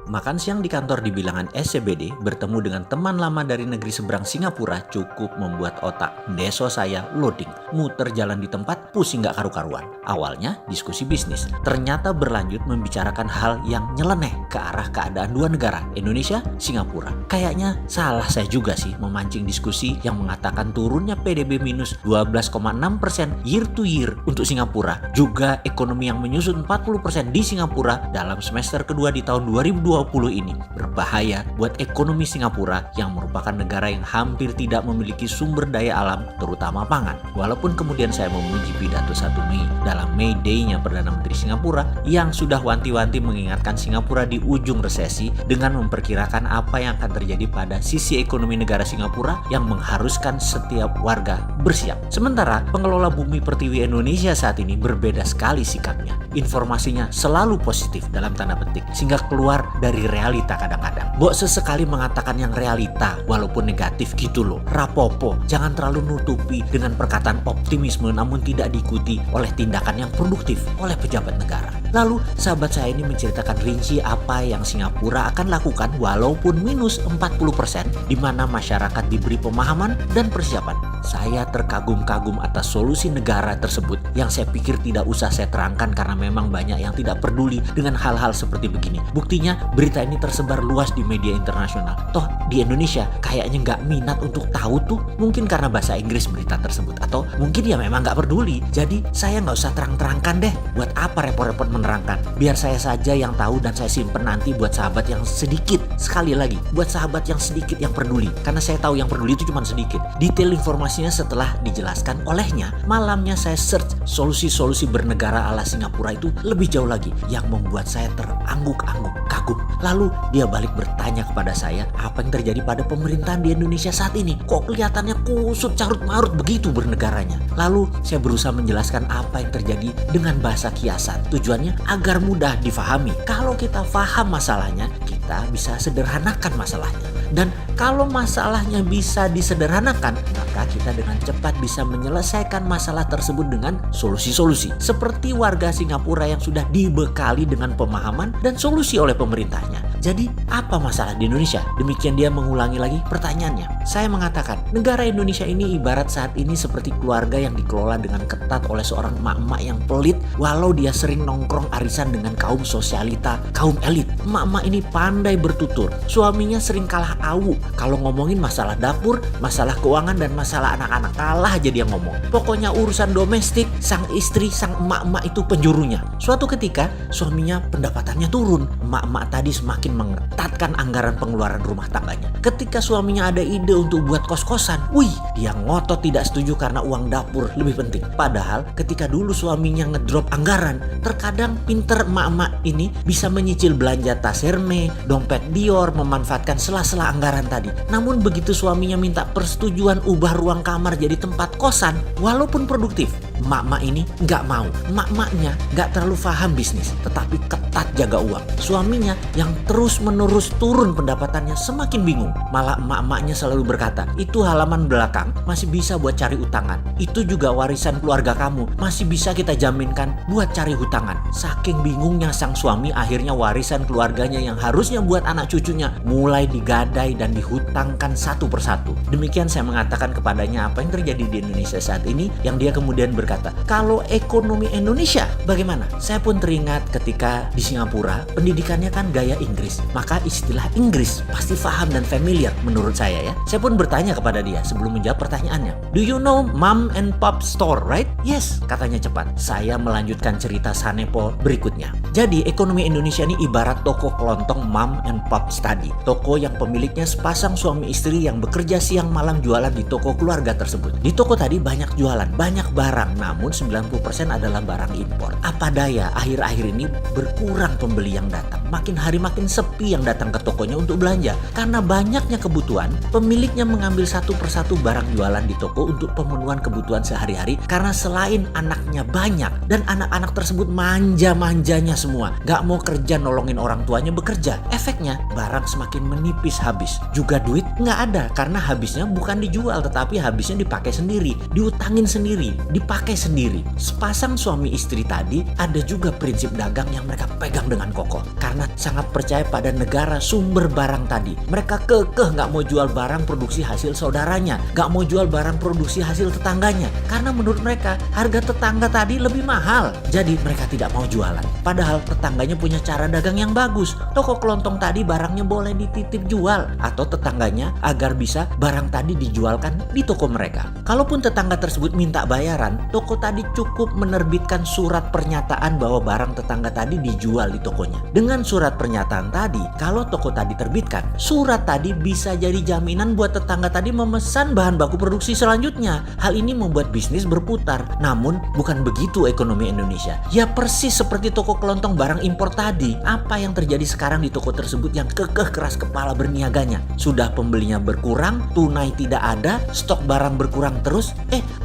Makan siang di kantor di bilangan SCBD bertemu dengan teman lama dari negeri seberang Singapura cukup membuat otak deso saya loading. Muter jalan di tempat pusing gak karu-karuan. Awalnya diskusi bisnis, ternyata berlanjut membicarakan hal yang nyeleneh ke arah keadaan dua negara, Indonesia, Singapura. Kayaknya salah saya juga sih memancing diskusi yang mengatakan turunnya PDB minus 12,6% year to year untuk Singapura. Juga ekonomi yang menyusut 40% di Singapura dalam semester kedua di tahun 2020 ini berbahaya buat ekonomi Singapura yang merupakan negara yang hampir tidak memiliki sumber daya alam terutama pangan. Walaupun kemudian saya memuji pidato 1 Mei dalam May Day-nya Perdana Menteri Singapura yang sudah wanti-wanti mengingatkan Singapura di ujung resesi dengan memperkirakan apa yang akan terjadi pada sisi ekonomi negara Singapura yang mengharuskan setiap warga bersiap. Sementara pengelola Bumi Pertiwi Indonesia saat ini berbeda sekali sikapnya. Informasinya selalu positif dalam tanda petik sehingga keluar dari realita kadang-kadang. Mbok sesekali mengatakan yang realita walaupun negatif gitu loh. Rapopo, jangan terlalu nutupi dengan perkataan optimisme namun tidak diikuti oleh tindakan yang produktif oleh pejabat negara. Lalu sahabat saya ini menceritakan rinci apa yang Singapura akan lakukan walaupun minus 40% di mana masyarakat diberi pemahaman dan persiapan. Saya terkagum-kagum atas solusi negara tersebut yang saya pikir tidak usah saya terangkan karena memang banyak yang tidak peduli dengan hal-hal seperti begini. Buktinya berita ini tersebar luas di media internasional. Toh di Indonesia kayaknya nggak minat untuk tahu tuh, mungkin karena bahasa Inggris berita tersebut atau mungkin ya memang nggak peduli. Jadi saya nggak usah terang-terangkan deh. Buat apa repot-repot menerangkan? Biar saya saja yang tahu dan saya simpen nanti buat sahabat yang sedikit. Sekali lagi buat sahabat yang sedikit yang peduli, karena saya tahu yang peduli itu cuma sedikit. Detail informasinya setelah dijelaskan olehnya. Malamnya saya search solusi-solusi bernegara ala Singapura itu lebih jauh lagi yang membuat saya terangguk-angguk kagum. Lalu dia balik bertanya kepada saya apa yang terjadi pada pemerintahan di Indonesia saat ini. Kok kelihatannya kusut carut-marut begitu bernegaranya. Lalu saya berusaha menjelaskan apa yang terjadi dengan bahasa kiasan. Tujuannya agar mudah difahami. Kalau kita paham masalahnya, kita bisa sederhanakan masalahnya. Dan kalau masalahnya bisa disederhanakan, maka kita dengan cepat bisa menyelesaikan masalah tersebut dengan solusi-solusi. Seperti warga Singapura yang sudah dibekali dengan pemahaman dan solusi oleh pemerintahnya. Jadi apa masalah di Indonesia? Demikian dia mengulangi lagi pertanyaannya. Saya mengatakan, negara Indonesia ini ibarat saat ini seperti keluarga yang dikelola dengan ketat oleh seorang emak-emak yang pelit walau dia sering nongkrong arisan dengan kaum sosialita, kaum elit. Emak-emak ini pandai bertutur. Suaminya sering kalah awu. Kalau ngomongin masalah dapur, masalah keuangan dan masalah anak-anak, kalah aja dia ngomong. Pokoknya urusan domestik, sang istri, sang emak-emak itu penjurunya. Suatu ketika suaminya pendapatannya turun. Emak-emak tadi semakin mengetatkan anggaran pengeluaran rumah tangganya. Ketika suaminya ada ide untuk buat kos-kosan, dia ngotot tidak setuju karena uang dapur lebih penting. Padahal ketika dulu suaminya ngedrop anggaran, terkadang pinter emak-emak ini bisa menyicil belanja tas Hermes, dompet Dior, memanfaatkan sela-sela anggaran tadi. Namun begitu suaminya minta persetujuan ubah ruang kamar jadi tempat kosan, walaupun produktif, emak-emak ini nggak mau. Emak-emaknya nggak terlalu paham bisnis, tetapi ketat jaga uang. Suaminya yang terus-menerus turun pendapatannya semakin bingung. Malah emak-emaknya selalu berkata, itu halaman belakang masih bisa buat cari utangan. Itu juga warisan keluarga kamu, masih bisa kita jaminkan buat cari hutangan. Saking bingungnya sang suami, akhirnya warisan keluarganya yang harusnya buat anak cucunya mulai digadai dan dihutangkan satu persatu. Demikian saya mengatakan kepadanya apa yang terjadi di Indonesia saat ini, yang dia kemudian berkata, kalau ekonomi Indonesia bagaimana? Saya pun teringat ketika di Singapura pendidikannya kan gaya Inggris, maka istilah Inggris pasti paham dan familiar menurut saya ya. Saya pun bertanya kepada dia sebelum menjawab pertanyaannya, do you know mom and pop store, right? Yes, katanya cepat. Saya melanjutkan cerita Sanepo berikutnya. Jadi ekonomi Indonesia ini ibarat toko kelontong mom and pop study. Toko yang pemiliknya sepasang suami istri yang bekerja siang malam jualan di toko keluarga tersebut. Di toko tadi banyak jualan, banyak barang, namun 90% adalah barang impor. Apa daya, akhir-akhir ini berkurang pembeli yang datang. Makin hari makin sepi yang datang ke tokonya untuk belanja. Karena banyaknya kebutuhan, pemiliknya mengambil satu persatu barang jualan di toko untuk pemenuhan kebutuhan sehari-hari. Karena selain anaknya banyak dan anak-anak tersebut manja-manjanya semua, gak mau kerja nolongin orang tuanya bekerja. Efeknya barang semakin menipis habis. Juga duit gak ada karena habisnya bukan dijual tetapi habisnya dipakai sendiri, diutangin sendiri, dipakai sendiri. Sepasang suami istri tadi ada juga prinsip dagang yang mereka pegang dengan kokoh. Karena karena sangat percaya pada negara sumber barang tadi. Mereka kekeh nggak mau jual barang produksi hasil saudaranya, nggak mau jual barang produksi hasil tetangganya, karena menurut mereka harga tetangga tadi lebih mahal. Jadi mereka tidak mau jualan. Padahal tetangganya punya cara dagang yang bagus. Toko kelontong tadi barangnya boleh dititip jual, atau tetangganya agar bisa barang tadi dijualkan di toko mereka. Kalaupun tetangga tersebut minta bayaran, toko tadi cukup menerbitkan surat pernyataan bahwa barang tetangga tadi dijual di tokonya. Dengan surat pernyataan tadi, kalau toko tadi terbitkan, surat tadi bisa jadi jaminan buat tetangga tadi memesan bahan baku produksi selanjutnya. Hal ini membuat bisnis berputar. Namun bukan begitu ekonomi Indonesia. Ya persis seperti toko kelontong barang impor tadi. Apa yang terjadi sekarang di toko tersebut yang kekeh keras kepala berniaganya? Sudah pembelinya berkurang, tunai tidak ada, stok barang berkurang terus.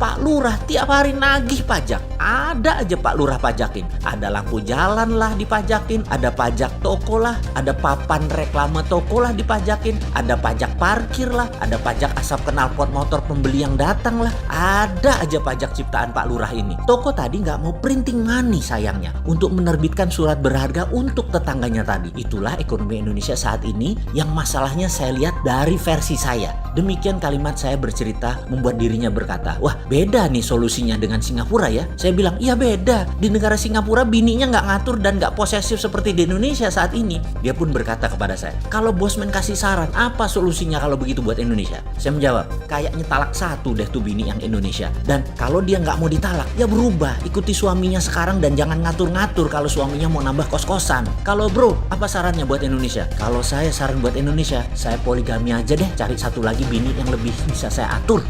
Pak Lurah tiap hari nagih pajak. Ada aja Pak Lurah pajakin. Ada lampu jalan lah dipajakin, ada pajak toko lah, ada papan reklame toko lah dipajakin, ada pajak parkir lah, ada pajak asap knalpot motor pembeli yang datang lah. Ada aja pajak ciptaan Pak Lurah ini. Toko tadi nggak mau printing money sayangnya untuk menerbitkan surat berharga untuk tetangganya tadi. Itulah ekonomi Indonesia saat ini yang masalahnya saya lihat dari versi saya. Demikian kalimat saya bercerita membuat dirinya berkata, wah beda nih solusinya dengan Singapura ya. Saya bilang, iya beda. Di negara Singapura bininya nggak ngatur dan nggak posesif seperti di Indonesia saat ini. Dia pun berkata kepada saya, kalau bosman kasih saran, apa solusinya kalau begitu buat Indonesia? Saya menjawab, kayaknya talak satu deh tuh bini yang Indonesia. Dan kalau dia nggak mau ditalak, ya berubah. Ikuti suaminya sekarang dan jangan ngatur-ngatur kalau suaminya mau nambah kos-kosan. Kalau bro, apa sarannya buat Indonesia? Kalau saya saran buat Indonesia, saya poligami aja deh, cari satu lagi bini yang lebih bisa saya atur.